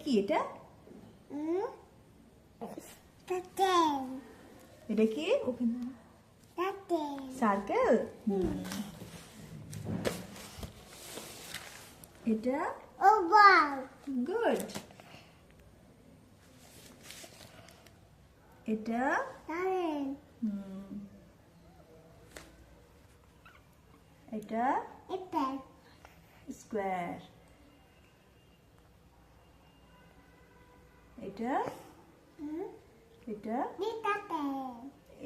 কি এটা? এটা কি? ওখানে সার্কেল। এটা গুড। এটা এটা স্কোয়ার। এটা এটা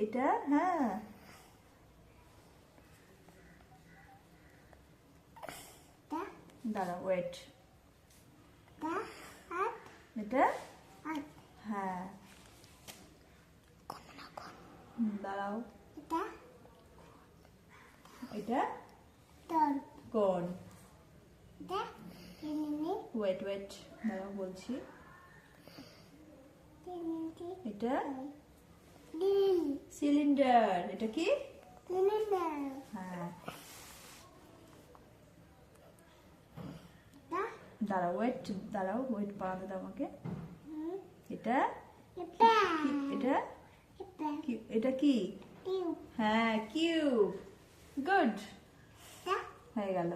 এটা হ্যাঁ। দাঁড়াও ওয়েট। এটা হ্যাঁ। দাঁড়াও। এটা কোন? ওয়েট ওয়েট দাঁড়াও বলছি। এটা সিলিন্ডার। এটা কি? হ্যাঁ। দাঁড়াও ওয়েট বানাতে দাও আমাকে। এটা এটা এটা কি? হ্যাঁ কিউব। গুড হয়ে গেল।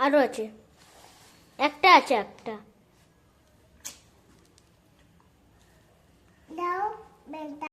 আরো আছে একটা